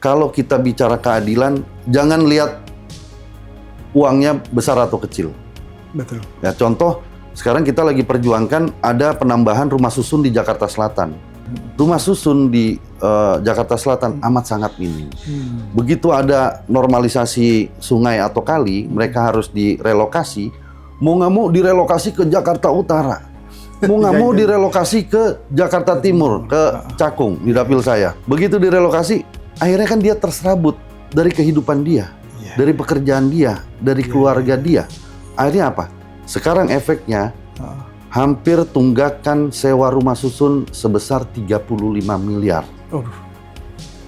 kalau kita bicara keadilan, jangan lihat uangnya besar atau kecil. Betul. Ya, contoh, sekarang kita lagi perjuangkan ada penambahan rumah susun di Jakarta Selatan. Rumah susun di Jakarta Selatan amat sangat minim. Begitu ada normalisasi sungai atau kali, mereka harus direlokasi. Mau nggak mau direlokasi ke Jakarta Utara. Mau nggak mau direlokasi ke Jakarta Timur, ke Cakung, di dapil saya. Begitu direlokasi, akhirnya kan dia terserabut dari kehidupan dia, dari pekerjaan dia, dari keluarga dia. Akhirnya apa? Sekarang efeknya hampir tunggakan sewa rumah susun sebesar 35 miliar.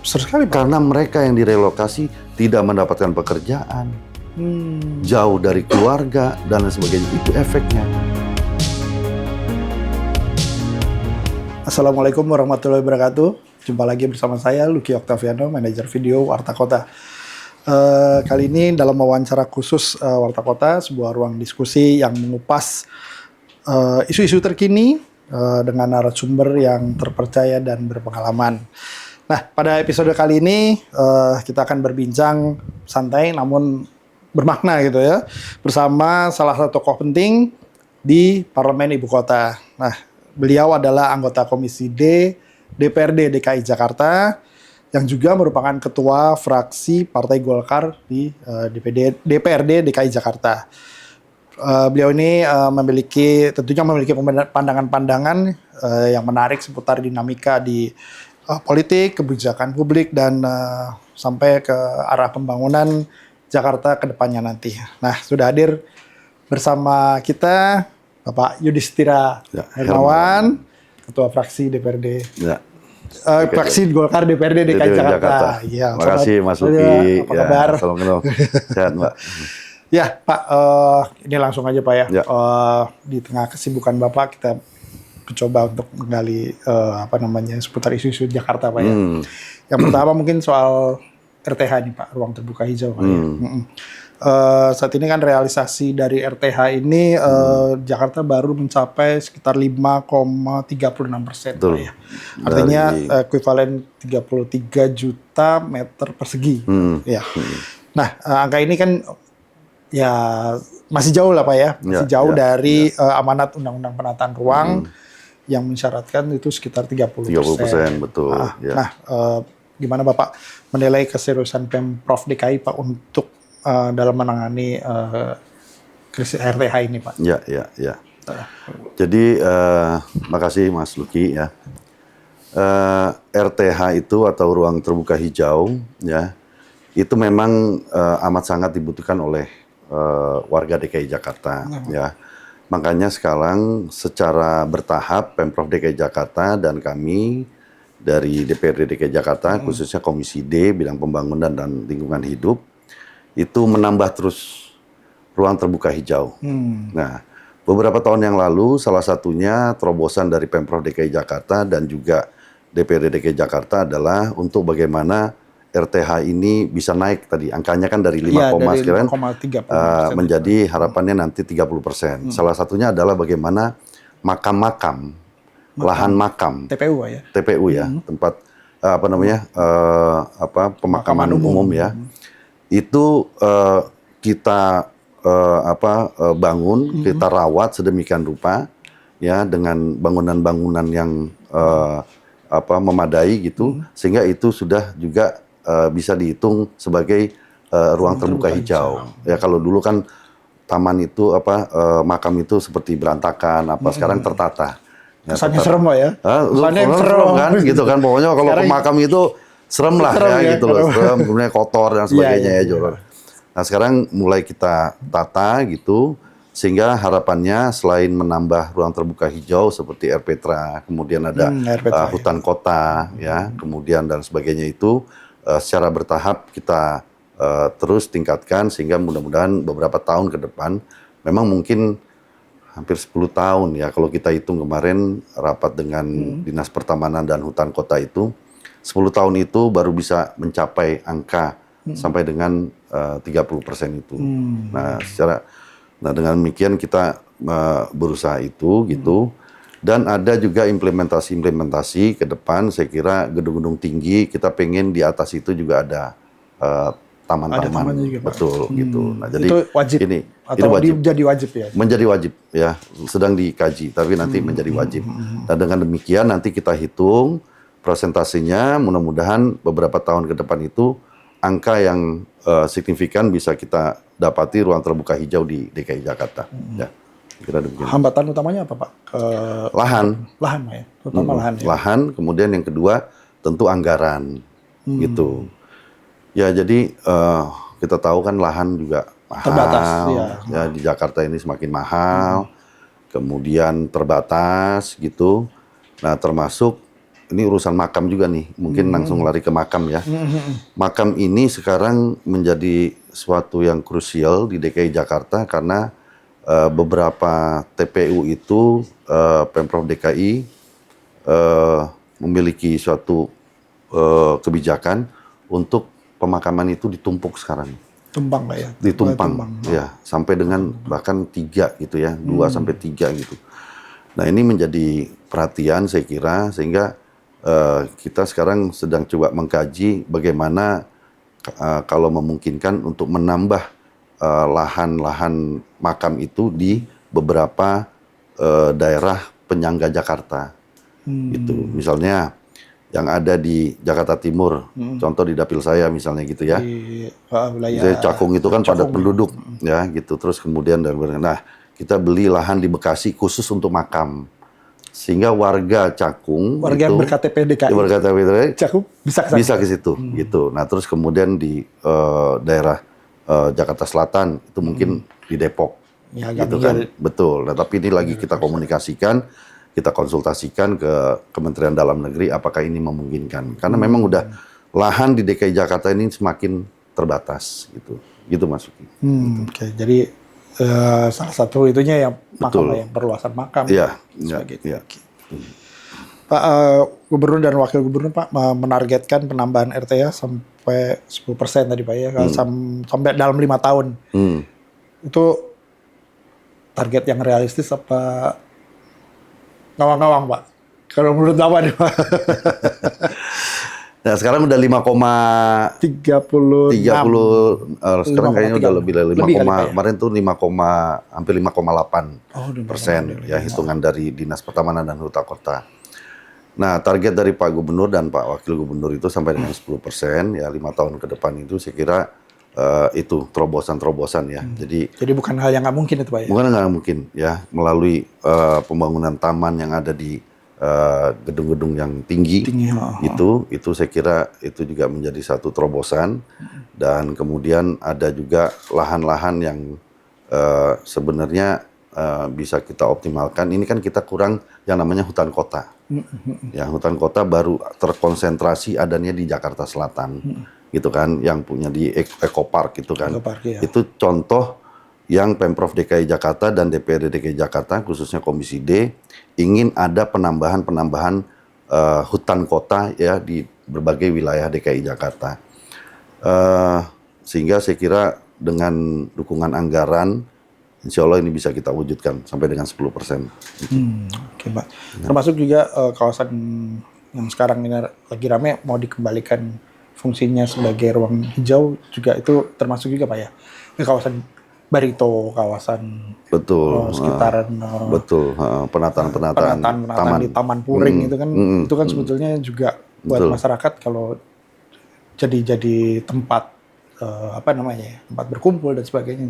Besar sekali, Pak. Karena mereka yang direlokasi tidak mendapatkan pekerjaan, jauh dari keluarga, dan lain sebagainya. Itu efeknya. Assalamualaikum warahmatullahi wabarakatuh. Jumpa lagi bersama saya, Lucky Octaviano, manajer video Warta Kota. Kali ini dalam wawancara khusus Warta Kota, sebuah ruang diskusi yang mengupas isu-isu terkini dengan narasumber yang terpercaya dan berpengalaman. Nah, pada episode kali ini kita akan berbincang santai namun bermakna gitu ya, bersama salah satu tokoh penting di Parlemen Ibu Kota. Nah, beliau adalah anggota Komisi D DPRD DKI Jakarta yang juga merupakan ketua fraksi Partai Golkar di DPRD DKI Jakarta. Beliau ini tentunya memiliki pandangan-pandangan yang menarik seputar dinamika di politik, kebijakan publik, dan sampai ke arah pembangunan Jakarta ke depannya nanti. Nah, sudah hadir bersama kita Bapak Yudhistira Hermawan, Ketua Fraksi DPRD. Fraksi Golkar DPRD DKI Jakarta. Ya, terima kasih Mas Lucky. Apa kabar? Assalamualaikum. Sehat, Mbak. Ya, Pak. Ini langsung aja, Pak ya. Di tengah kesibukan Bapak, kita mencoba untuk menggali seputar isu-isu Jakarta, Pak ya. Yang pertama mungkin soal RTH nih, Pak, ruang terbuka hijau, Pak ya. Saat ini kan realisasi dari RTH ini Jakarta baru mencapai sekitar 5,36%, Pak ya. Artinya ekuivalen 33 juta meter persegi. Ya. Nah, angka ini kan ya masih jauh lah, Pak ya. Masih jauh dari amanat Undang-Undang Penataan Ruang yang mensyaratkan itu sekitar 30%. 30%, betul. Nah, gimana Bapak menilai keseriusan Pemprov DKI, Pak, untuk dalam menangani krisis RTH ini, Pak? Ya. Jadi, makasih Mas Lucky ya. RTH itu atau ruang terbuka hijau ya, itu memang amat sangat dibutuhkan oleh warga DKI Jakarta ya. Makanya sekarang secara bertahap Pemprov DKI Jakarta dan kami dari DPRD DKI Jakarta khususnya Komisi D bidang pembangunan dan lingkungan hidup itu menambah terus ruang terbuka hijau. Nah, beberapa tahun yang lalu salah satunya terobosan dari Pemprov DKI Jakarta dan juga DPRD DKI Jakarta adalah untuk bagaimana RTH ini bisa naik tadi. Angkanya kan dari 5,3% menjadi harapannya nanti 30%. Salah satunya adalah bagaimana makam-makam, lahan makam. TPU ya? TPU ya, tempat pemakaman umum ya. Itu kita bangun, kita rawat sedemikian rupa ya dengan bangunan-bangunan yang memadai gitu, sehingga itu sudah juga bisa dihitung sebagai ruang terbuka hijau. Ya kalau dulu kan taman itu makam itu seperti berantakan sekarang tertata. Ya, kesannya serem, Pak ya? Kesannya serem kan gitu kan, pokoknya kalau ke makam itu serem lah ya gitu loh, serem, kemudian kotor dan sebagainya ya. Nah sekarang mulai kita tata gitu, sehingga harapannya selain menambah ruang terbuka hijau seperti RPTRA, kemudian ada hutan kota ya, kemudian dan sebagainya itu secara bertahap kita terus tingkatkan sehingga mudah-mudahan beberapa tahun ke depan, memang mungkin hampir 10 tahun ya kalau kita hitung kemarin rapat dengan Dinas Pertamanan dan Hutan Kota itu, 10 tahun itu baru bisa mencapai angka sampai dengan 30% itu. Nah, dengan demikian kita berusaha itu gitu. Dan ada juga implementasi ke depan, saya kira gedung-gedung tinggi, kita pengen di atas itu juga ada taman-taman. Ada tamannya juga, Pak. Betul, gitu. Nah, jadi Itu wajib ini atau wajib. jadi wajib ya? Menjadi wajib ya, sedang dikaji, tapi nanti menjadi wajib. Dan dengan demikian nanti kita hitung presentasinya, mudah-mudahan beberapa tahun ke depan itu angka yang signifikan bisa kita dapati ruang terbuka hijau di DKI Jakarta. Ya, kira demikian. Hambatan utamanya apa, Pak? Lahan. Lahan, Pak ya? Terutama lahan ya? Lahan, kemudian yang kedua tentu anggaran, gitu. Ya, jadi kita tahu kan lahan juga mahal. Terbatas, ya. Di Jakarta ini semakin mahal, kemudian terbatas, gitu. Nah, termasuk ini urusan makam juga nih, mungkin langsung lari ke makam ya. Makam ini sekarang menjadi suatu yang krusial di DKI Jakarta karena beberapa TPU itu Pemprov DKI memiliki suatu kebijakan untuk pemakaman itu ditumpuk sekarang. Tumpang, Pak ya? Ditumpang, ya, sampai dengan bahkan 3 gitu ya, 2 sampai 3 gitu. Nah, ini menjadi perhatian saya kira, sehingga kita sekarang sedang coba mengkaji bagaimana kalau memungkinkan untuk menambah lahan-lahan makam itu di beberapa daerah penyangga Jakarta. Gitu. Misalnya yang ada di Jakarta Timur, contoh di dapil saya misalnya gitu ya. Di wilayah Misalnya Cakung itu kan padat penduduk ya gitu. Terus kemudian nah, kita beli lahan di Bekasi khusus untuk makam. Sehingga warga Cakung warga itu, yang berKTP DKI, Cakung bisa ke situ gitu. Nah, terus kemudian di daerah Jakarta Selatan itu mungkin di Depok ya, gitu kan. Betul. Nah, tapi ini lagi kita komunikasikan, kita konsultasikan ke Kementerian Dalam Negeri apakah ini memungkinkan. Karena memang udah lahan di DKI Jakarta ini semakin terbatas gitu. Gitu Mas Uki. Oke. Jadi salah satu itunya yang makam, yang perluasan makam. Iya, iya. Pak Gubernur dan Wakil Gubernur Pak menargetkan penambahan RTA sampai 10% tadi Pak ya, sampai dalam 5 tahun. Itu target yang realistis apa ngawang-ngawang Pak? Kalau menurut apa nih Pak? Nah, sekarang udah 5,30 sekarang kayaknya udah lebih dari 5, kemarin tuh hampir 5,8% ya hitungan dari Dinas Pertamanan dan Hutan Kota. Nah, target dari Pak Gubernur dan Pak Wakil Gubernur itu sampai dengan 10% ya 5 tahun ke depan itu saya kira itu terobosan-terobosan ya. Jadi bukan hal yang nggak mungkin itu Pak ya? Bukan nggak mungkin ya, melalui pembangunan taman yang ada di gedung-gedung yang tinggi itu saya kira itu juga menjadi satu terobosan. Dan kemudian ada juga lahan-lahan yang sebenarnya bisa kita optimalkan. Ini kan kita kurang yang namanya hutan kota. Ya, hutan kota baru terkonsentrasi adanya di Jakarta Selatan, gitu kan, yang punya di Eco Park itu kan. Itu contoh yang Pemprov DKI Jakarta dan DPRD DKI Jakarta, khususnya Komisi D, ingin ada penambahan hutan kota ya di berbagai wilayah DKI Jakarta. Sehingga saya kira dengan dukungan anggaran, insya Allah ini bisa kita wujudkan sampai dengan 10%. Oke, Pak. Termasuk juga kawasan yang sekarang ini lagi rame mau dikembalikan fungsinya sebagai ruang hijau juga itu termasuk juga Pak ya. Ini kawasan Barito, kawasan sekitaran penataan di Taman Puring itu kan sebetulnya juga buat masyarakat kalau jadi tempat tempat berkumpul dan sebagainya.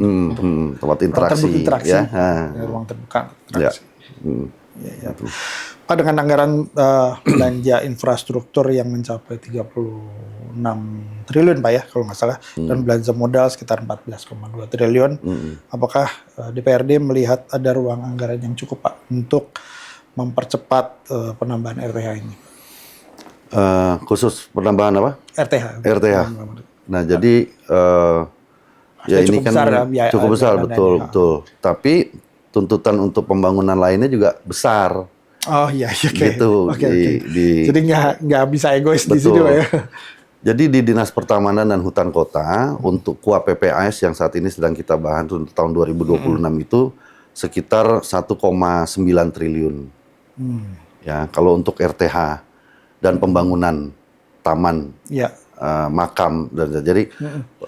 Tempat interaksi, ya. Ruang terbuka interaksi. Ya. Pak, dengan anggaran belanja infrastruktur yang mencapai 36 triliun Pak ya kalau nggak salah, dan belanja modal sekitar 14,2 triliun, apakah DPRD melihat ada ruang anggaran yang cukup Pak untuk mempercepat penambahan RTH ini? Khusus penambahan apa? RTH. Nah, jadi ya ini kan cukup besar, betul. Tapi tuntutan untuk pembangunan lainnya juga besar. Oh iya, gitu. Jadi nggak bisa egois di sini Pak ya. Jadi di Dinas Pertamanan dan Hutan Kota untuk KUA PPAS yang saat ini sedang kita bahas untuk tahun 2026 itu sekitar 1,9 triliun. Ya, kalau untuk RTH dan pembangunan taman, Ya. makam, dan jadi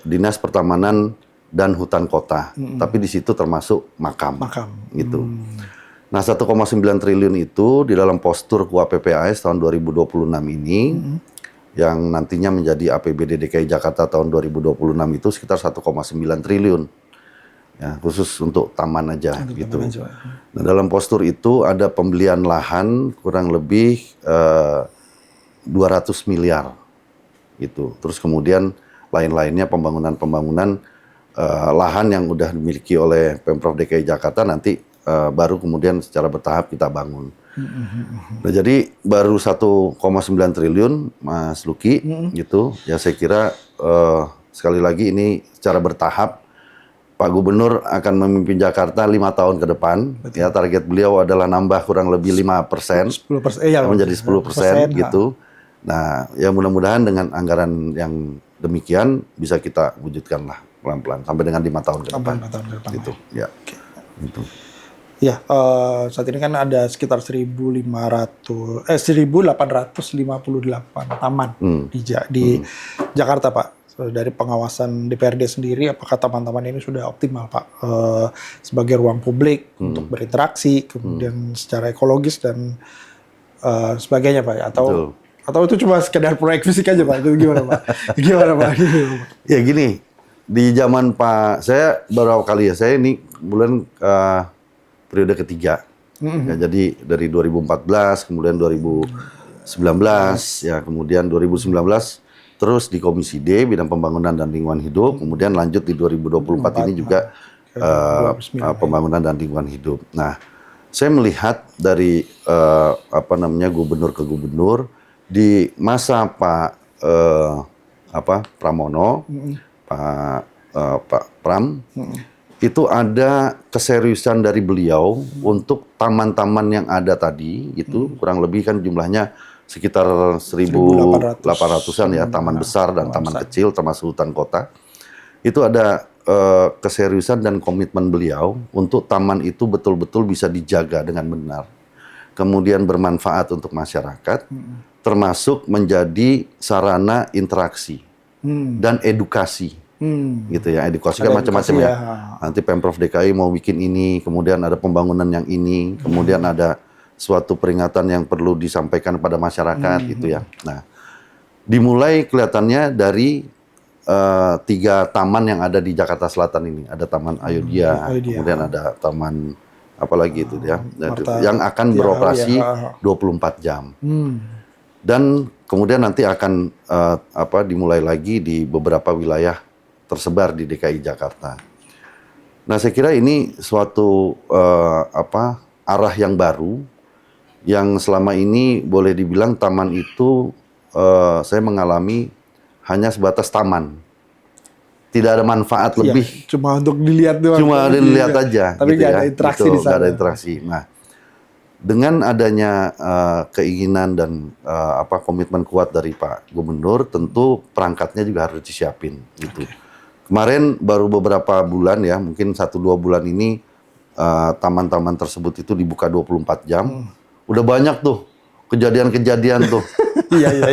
dinas pertamanan dan hutan kota. Tapi di situ termasuk makam, gitu. Nah, 1,9 triliun itu di dalam postur KUAP tahun 2026 ini, yang nantinya menjadi APBD DKI Jakarta tahun 2026 itu sekitar 1,9 triliun. Ya, khusus untuk taman aja gitu. Nah, dalam postur itu ada pembelian lahan kurang lebih 200 miliar gitu. Terus kemudian lain-lainnya pembangunan lahan yang udah dimiliki oleh Pemprov DKI Jakarta nanti baru kemudian secara bertahap kita bangun. Nah, jadi baru 1,9 triliun Mas Luki gitu. Ya saya kira sekali lagi ini secara bertahap. Pak Gubernur akan memimpin Jakarta 5 tahun ke depan. Ya, target beliau adalah nambah kurang lebih 5%, 10%, ya, menjadi 10% gitu. Nah, ya mudah-mudahan dengan anggaran yang demikian bisa kita wujudkan lah pelan-pelan sampai dengan 5 tahun ke depan. 5 tahun ke depan. Gitu, ya. Gitu. Ya, saat ini kan ada sekitar 1.858 taman di Jakarta, Pak. Dari pengawasan DPRD sendiri, apakah taman-taman ini sudah optimal, Pak, sebagai ruang publik untuk berinteraksi, kemudian secara ekologis dan sebagainya, Pak? Atau itu cuma sekedar proyek fisik aja, Pak? Itu gimana, Pak? Gimana, Pak? Ya gini, di zaman Pak, saya beberapa kali ya, saya ini bulan periode ketiga. Ya, jadi dari 2014, kemudian 2019, ya kemudian 2019 terus di Komisi D bidang pembangunan dan lingkungan hidup, kemudian lanjut di 2024 ini juga pembangunan dan lingkungan hidup. Nah, saya melihat dari gubernur ke gubernur di masa Pak Pramono, Pak Pram, itu ada keseriusan dari beliau untuk taman-taman yang ada tadi, itu kurang lebih kan jumlahnya sekitar 1.800-an ya, taman besar dan taman kecil termasuk hutan kota. Itu ada keseriusan dan komitmen beliau untuk taman itu betul-betul bisa dijaga dengan benar. Kemudian bermanfaat untuk masyarakat, termasuk menjadi sarana interaksi dan edukasi. Gitu ya, edukasi kan macam-macam ya. Nanti Pemprov DKI mau bikin ini, kemudian ada pembangunan yang ini, kemudian ada suatu peringatan yang perlu disampaikan kepada masyarakat gitu ya. Nah, dimulai kelihatannya dari 3 taman yang ada di Jakarta Selatan ini. Ada Taman Ayodhya, kemudian ada taman apa lagi itu ya, yang akan beroperasi 24 jam. Dan kemudian nanti akan dimulai lagi di beberapa wilayah tersebar di DKI Jakarta. Nah, saya kira ini suatu arah yang baru, yang selama ini boleh dibilang taman itu saya mengalami hanya sebatas taman. Tidak ada manfaat lebih. Cuma untuk dilihat doang. Cuma dilihat aja. Tapi gitu nggak ada interaksi di sana. Nggak ada interaksi. Nah, dengan adanya keinginan dan komitmen kuat dari Pak Gubernur, tentu perangkatnya juga harus disiapin. Gitu. Kemarin baru beberapa bulan ya, mungkin 1-2 bulan ini taman-taman tersebut itu dibuka 24 jam. Udah banyak tuh kejadian-kejadian tuh. Iya.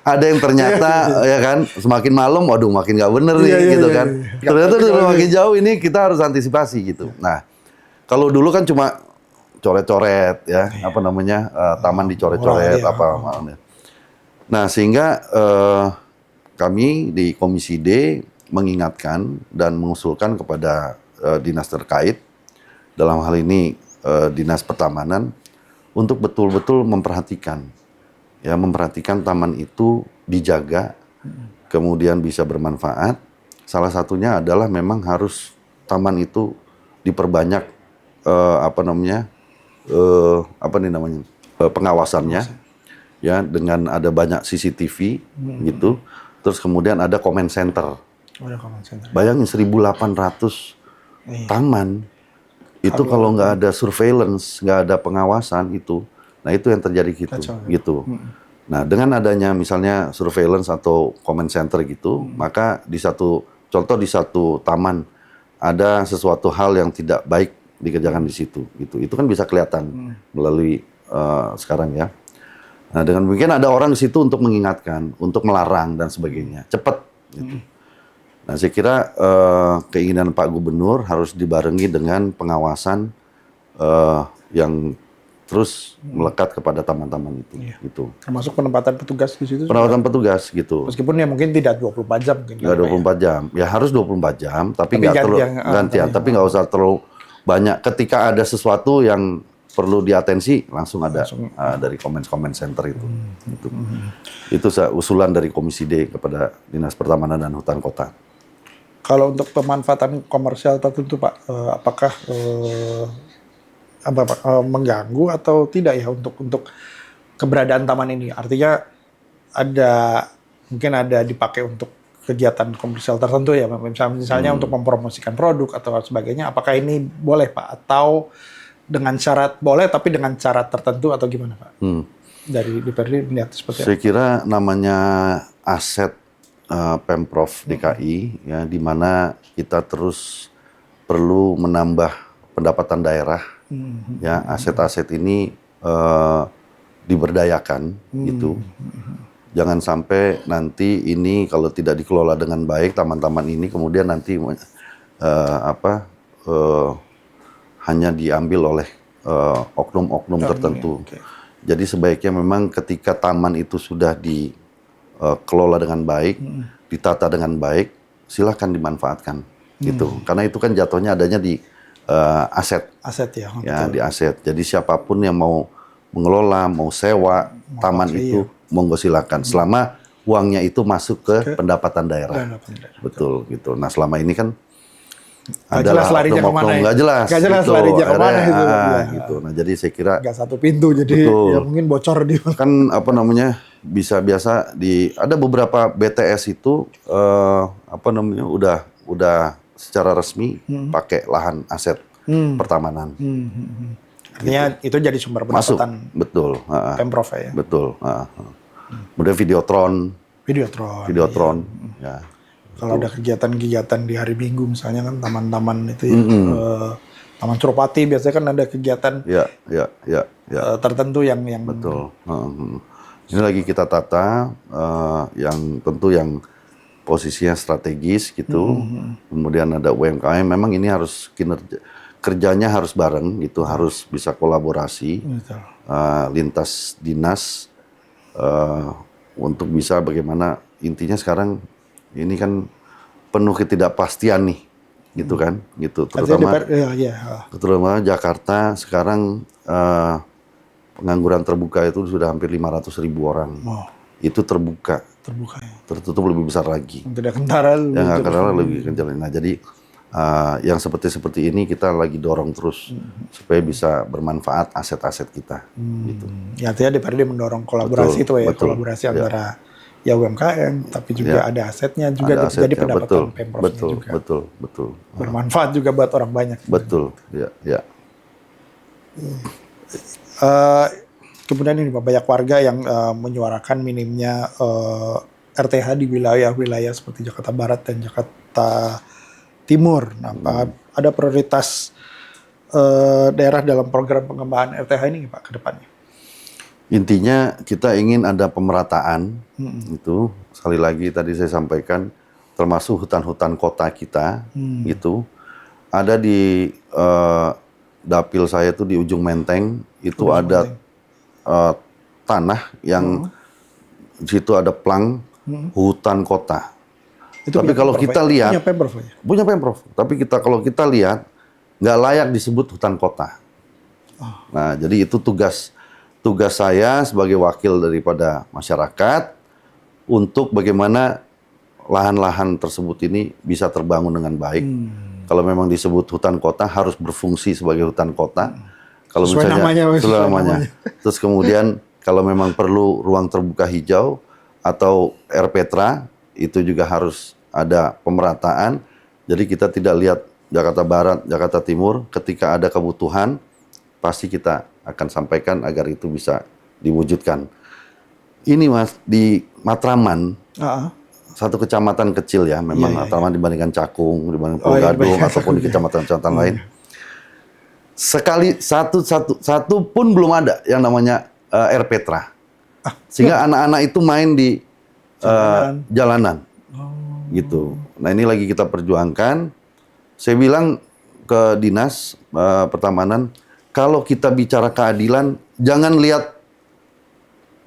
Ada yang ternyata ya kan semakin malam, waduh makin nggak bener nih gitu kan. Ternyata udah makin jauh ini kita harus antisipasi gitu. Nah, kalau dulu kan cuma coret-coret ya, taman dicoret-coret Nah, sehingga kami di Komisi D mengingatkan dan mengusulkan kepada dinas terkait, dalam hal ini Dinas Pertamanan, untuk betul-betul memperhatikan taman itu dijaga, kemudian bisa bermanfaat. Salah satunya adalah memang harus taman itu diperbanyak pengawasannya, ya, dengan ada banyak CCTV gitu. Terus kemudian ada comment center. Bayangin 1.800 taman. Itu kalau nggak ada surveillance, nggak ada pengawasan itu, nah itu yang terjadi gitu. Nah, dengan adanya misalnya surveillance atau comment center gitu, maka di satu taman ada sesuatu hal yang tidak baik dikerjakan di situ, gitu. Itu kan bisa kelihatan melalui sekarang ya. Nah dengan demikian ada orang di situ untuk mengingatkan, untuk melarang dan sebagainya, cepat. Gitu. Nah saya kira keinginan Pak Gubernur harus dibarengi dengan pengawasan yang terus melekat kepada taman-taman itu. Iya. Gitu. Termasuk penempatan petugas di situ. Penempatan petugas gitu. Meskipun ya mungkin tidak 24 jam mungkin. Nggak 24 jam, ya harus 24 jam, tapi nggak terlalu gantian, tapi nggak usah terlalu banyak. Ketika ada sesuatu yang perlu diatensi, langsung ada dari komen center itu. Itu usulan dari Komisi D kepada Dinas Pertamanan dan Hutan Kota. Kalau untuk pemanfaatan komersial tertentu Pak, apakah mengganggu atau tidak ya untuk keberadaan taman ini? Artinya mungkin ada dipakai untuk kegiatan komersial tertentu ya, misalnya untuk mempromosikan produk atau sebagainya. Apakah ini boleh Pak? Atau dengan syarat boleh tapi dengan syarat tertentu atau gimana Pak? Dari DPRD melihat seperti apa? Saya kira namanya aset Pemprov DKI ya, di mana kita terus perlu menambah pendapatan daerah. Ya, aset-aset ini diberdayakan gitu. Jangan sampai nanti ini kalau tidak dikelola dengan baik taman-taman ini kemudian nanti hanya diambil oleh oknum-oknum tertentu. Okay. Jadi sebaiknya memang ketika taman itu sudah dikelola dengan baik, ditata dengan baik, silahkan dimanfaatkan gitu. Karena itu kan jatuhnya adanya di aset. Aset ya. Ya, di aset. Jadi siapapun yang mau mengelola, mau sewa taman itu, monggo silakan. Selama uangnya itu masuk ke pendapatan daerah. Betul gitu. Nah selama ini kan adalah oknum-oknum nggak jelas. Nggak jelas gitu. larinya kemana itu. Gitu. Nah jadi saya kira nggak satu pintu jadi ya mungkin bocor di. Kan bisa biasa ada beberapa BTS itu udah secara resmi pakai lahan aset pertamanan. Artinya itu jadi sumber pendapatan. Betul. Pemprov ya. Betul. Kemudian Videotron. Ya. Kalau ada kegiatan-kegiatan di hari Minggu misalnya kan taman-taman itu ya, Taman Suropati biasanya kan ada kegiatan tertentu yang betul. Ini lagi kita tata yang tentu yang posisinya strategis gitu. Kemudian ada UMKM. Memang ini harus kerjanya harus bareng gitu, harus bisa kolaborasi lintas dinas untuk bisa bagaimana intinya sekarang ini kan penuh ketidakpastian nih, gitu kan, gitu. Terutama Jakarta sekarang pengangguran terbuka itu sudah hampir 500.000 orang. Itu terbuka ya. Tertutup lebih besar lagi. Tidak kentara lebih kencang. Nah jadi yang seperti ini kita lagi dorong terus supaya bisa bermanfaat aset-aset kita. Gitu. Ya artinya DPRD mendorong kolaborasi kolaborasi antara ya UMKM, tapi juga ada asetnya juga jadi pendapatan Pemprov juga. Betul. Bermanfaat juga buat orang banyak. Betul, ya. Kemudian ini banyak warga yang menyuarakan minimnya RTH di wilayah-wilayah seperti Jakarta Barat dan Jakarta Timur. Nah, ada prioritas daerah dalam program pengembangan RTH ini Pak ke depannya? Intinya kita ingin ada pemerataan itu. Sekali lagi tadi saya sampaikan termasuk hutan-hutan kota kita gitu. Ada di dapil saya itu di ujung Menteng itu ada tanah yang di situ ada plang hutan kota. Tapi kalau kita lihat punya Pemprov. Tapi kalau kita lihat nggak layak disebut hutan kota. Nah, jadi itu tugas saya sebagai wakil daripada masyarakat untuk bagaimana lahan-lahan tersebut ini bisa terbangun dengan baik. Kalau memang disebut hutan kota harus berfungsi sebagai hutan kota. Kalau misalnya namanya. Terus kemudian kalau memang perlu ruang terbuka hijau atau RPTRA itu juga harus ada pemerataan. Jadi kita tidak lihat Jakarta Barat, Jakarta Timur. Ketika ada kebutuhan pasti kita akan sampaikan agar itu bisa diwujudkan. Ini Mas di Matraman. Satu kecamatan kecil ya, memang Matraman dibandingkan Cakung, dibandingkan Pulau Gadung ataupun di kecamatan-kecamatan lain. satu pun belum ada yang namanya Air Petra. Sehingga anak-anak itu main di jalanan. Gitu. Nah, ini lagi kita perjuangkan. Saya bilang ke Dinas Pertamanan, kalau kita bicara keadilan, jangan lihat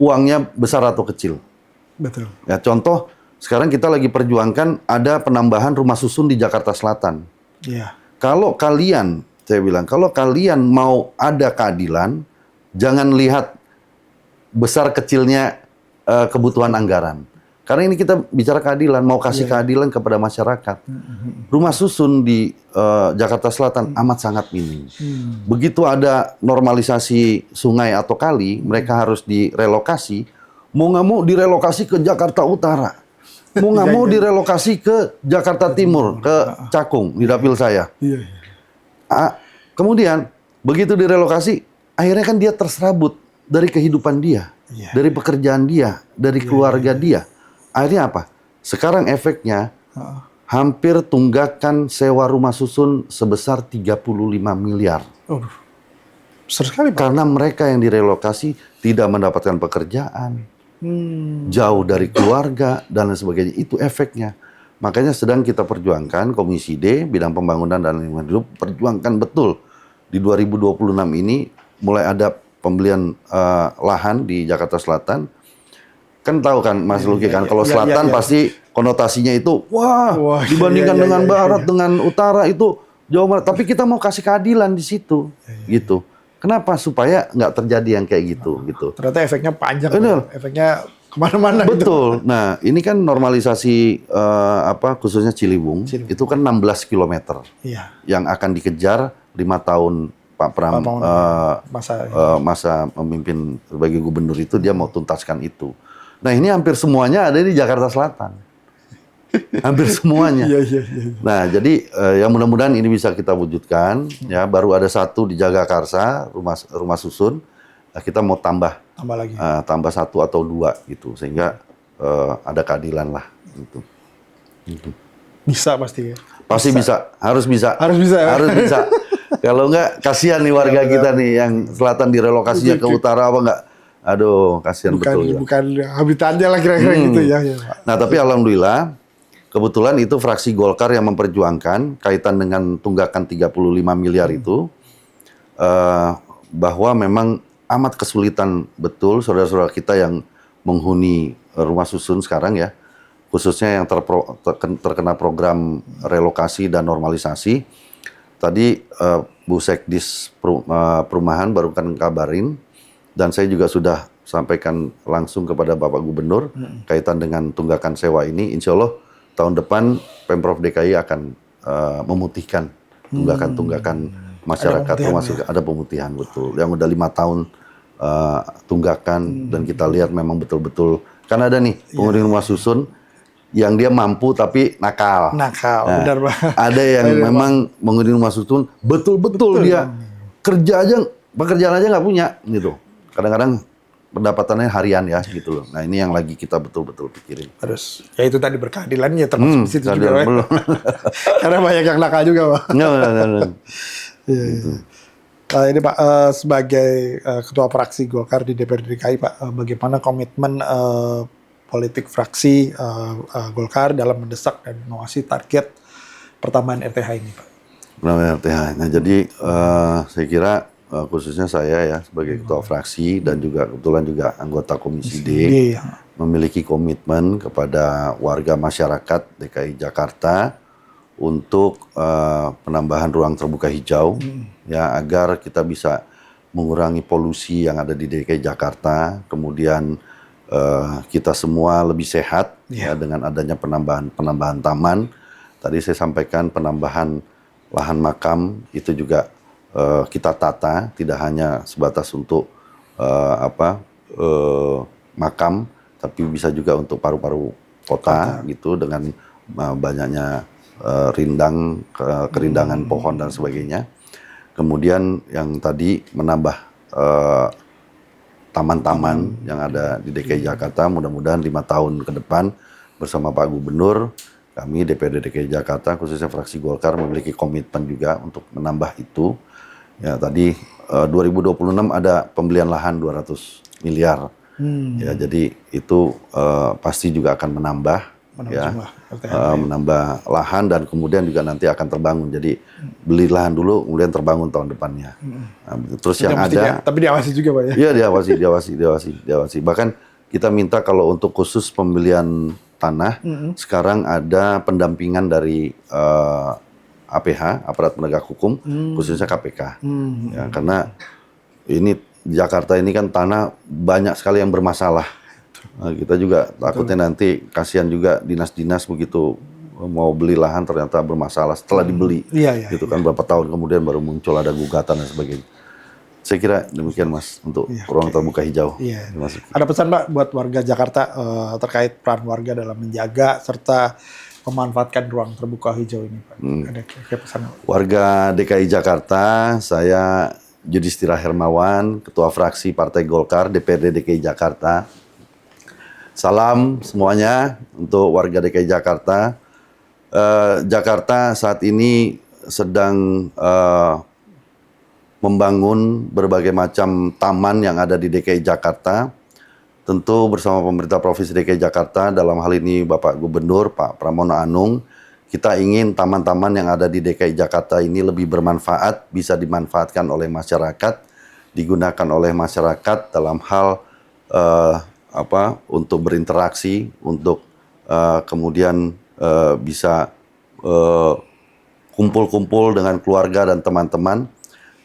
uangnya besar atau kecil. Betul. Ya, contoh, sekarang kita lagi perjuangkan ada penambahan rumah susun di Jakarta Selatan. Iya. Kalau kalian, saya bilang, kalau kalian mau ada keadilan, jangan lihat besar kecilnya kebutuhan anggaran. Karena ini kita bicara keadilan, mau kasih keadilan kepada masyarakat. Rumah susun di Jakarta Selatan amat sangat minim. Begitu ada normalisasi sungai atau kali, mereka harus direlokasi. Mau nggak mau direlokasi ke Jakarta Utara. Mau nggak mau direlokasi ke Jakarta Timur, ke Cakung, di dapil saya. Iya. Kemudian, begitu direlokasi, akhirnya kan dia terserabut dari kehidupan dia. Dari pekerjaan dia, dari keluarga dia. Akhirnya apa? Sekarang efeknya hampir tunggakan sewa rumah susun sebesar 35 miliar. Besar sekali, Pak. Karena mereka yang direlokasi tidak mendapatkan pekerjaan, jauh dari keluarga, dan lain sebagainya. Itu efeknya. Makanya sedang kita perjuangkan, Komisi D, Bidang Pembangunan dan Lingkungan Hidup, perjuangkan betul. Di 2026 ini mulai ada pembelian lahan di Jakarta Selatan. Kan tahu kan Mas Luki kan, kalau selatan pasti konotasinya itu, wah dibandingkan dengan barat, dengan utara itu jauh banget. Tapi kita mau kasih keadilan di situ, gitu. Kenapa? Supaya nggak terjadi yang kayak gitu, gitu. Ternyata efeknya panjang, Benar. Efeknya kemana-mana. Betul. Gitu. Nah, ini kan normalisasi khususnya Ciliwung, itu kan 16 kilometer yang akan dikejar 5 tahun Pak Pram masa memimpin sebagai gubernur itu, dia mau tuntaskan itu. Nah, ini hampir semuanya ada di Jakarta Selatan. Hampir semuanya. Nah, jadi yang mudah-mudahan ini bisa kita wujudkan. Ya, baru ada satu di Jagakarsa, rumah susun. Nah, kita mau tambah lagi. Tambah 1 atau 2 gitu, sehingga ada keadilan lah. Gitu. Bisa pasti ya? Pasti bisa. Harus bisa. Harus bisa. Ya? Harus bisa. Kalau enggak, kasihan nih warga kita nih yang selatan direlokasinya ke utara apa enggak. Aduh, kasihan betul. Bukan habitatnya lah kira-kira gitu ya, Pak. Nah, tapi alhamdulillah, kebetulan itu fraksi Golkar yang memperjuangkan kaitan dengan tunggakan 35 miliar itu, bahwa memang amat kesulitan betul saudara-saudara kita yang menghuni rumah susun sekarang ya, khususnya yang terkena program relokasi dan normalisasi. Tadi Bu Sekdis Perumahan baru kan kabarin, dan saya juga sudah sampaikan langsung kepada Bapak Gubernur kaitan dengan tunggakan sewa ini. Insya Allah tahun depan Pemprov DKI akan memutihkan tunggakan masyarakat termasuk ada pemutihan betul. Yang udah 5 tahun tunggakan dan kita lihat memang betul-betul kan ada nih penghuni rumah susun yang dia mampu tapi nakal. Benar Pak. Ada yang memang menghuni rumah susun betul-betul dia pekerjaan aja nggak punya gitu. Kadang-kadang pendapatannya harian ya gitu loh. Nah, ini yang lagi kita betul-betul pikirin. Harus. Ya itu tadi berkeadilannya termasuk di situ juga. Belum. Karena banyak yang nakal juga, Pak. Nggak. Gitu. Ini Pak, sebagai Ketua Fraksi Golkar di DPRD DKI, Pak, bagaimana komitmen politik fraksi Golkar dalam mendesak dan mengawasi target pertambahan RTH ini, Pak? Pertambahan RTH. Nah, jadi saya kira khususnya saya ya sebagai ketua fraksi dan juga kebetulan juga anggota Komisi D memiliki komitmen kepada warga masyarakat DKI Jakarta untuk penambahan ruang terbuka hijau ya, agar kita bisa mengurangi polusi yang ada di DKI Jakarta, kemudian kita semua lebih sehat ya dengan adanya penambahan taman. Tadi saya sampaikan penambahan lahan makam itu juga kita tata, tidak hanya sebatas untuk makam, tapi bisa juga untuk paru-paru kota gitu dengan banyaknya kerindangan pohon dan sebagainya. Kemudian yang tadi menambah taman-taman yang ada di DKI Jakarta, mudah-mudahan 5 tahun ke depan bersama Pak Gubernur, kami DPRD DKI Jakarta khususnya fraksi Golkar memiliki komitmen juga untuk menambah itu. Ya, tadi 2026 ada pembelian lahan 200 miliar. Ya, jadi itu pasti juga akan menambah ya, jumlah RTH. menambah lahan dan kemudian juga nanti akan terbangun. Jadi beli lahan dulu, kemudian terbangun tahun depannya. Nah, terus yang ada, Tapi diawasi juga Pak ya. iya diawasi. Bahkan kita minta kalau untuk khusus pembelian tanah, sekarang ada pendampingan dari APH, aparat penegak hukum, khususnya KPK. Ya, karena ini Jakarta ini kan tanah banyak sekali yang bermasalah. Nah, kita juga takutnya nanti kasihan juga dinas-dinas begitu mau beli lahan ternyata bermasalah setelah dibeli. Iya. Gitu kan berapa tahun kemudian baru muncul ada gugatan dan sebagainya. Saya kira demikian Mas untuk ruang terbuka hijau. Iya. Mas. Ada pesan Pak buat warga Jakarta terkait peran warga dalam menjaga serta memanfaatkan ruang terbuka hijau ini Pak? Ada kira-kira pesan? Warga DKI Jakarta, saya Yudhistira Hermawan, Ketua Fraksi Partai Golkar DPRD DKI Jakarta. Salam semuanya untuk warga DKI Jakarta. Jakarta saat ini sedang membangun berbagai macam taman yang ada di DKI Jakarta. Tentu bersama pemerintah Provinsi DKI Jakarta, dalam hal ini Bapak Gubernur Pak Pramono Anung, kita ingin taman-taman yang ada di DKI Jakarta ini lebih bermanfaat, bisa dimanfaatkan oleh masyarakat, digunakan oleh masyarakat dalam hal untuk berinteraksi, untuk kemudian bisa kumpul-kumpul dengan keluarga dan teman-teman.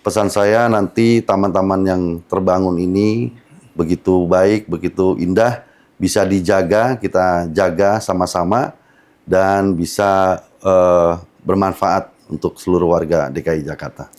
Pesan saya nanti taman-taman yang terbangun ini begitu baik, begitu indah, bisa dijaga, kita jaga sama-sama dan bisa bermanfaat untuk seluruh warga DKI Jakarta.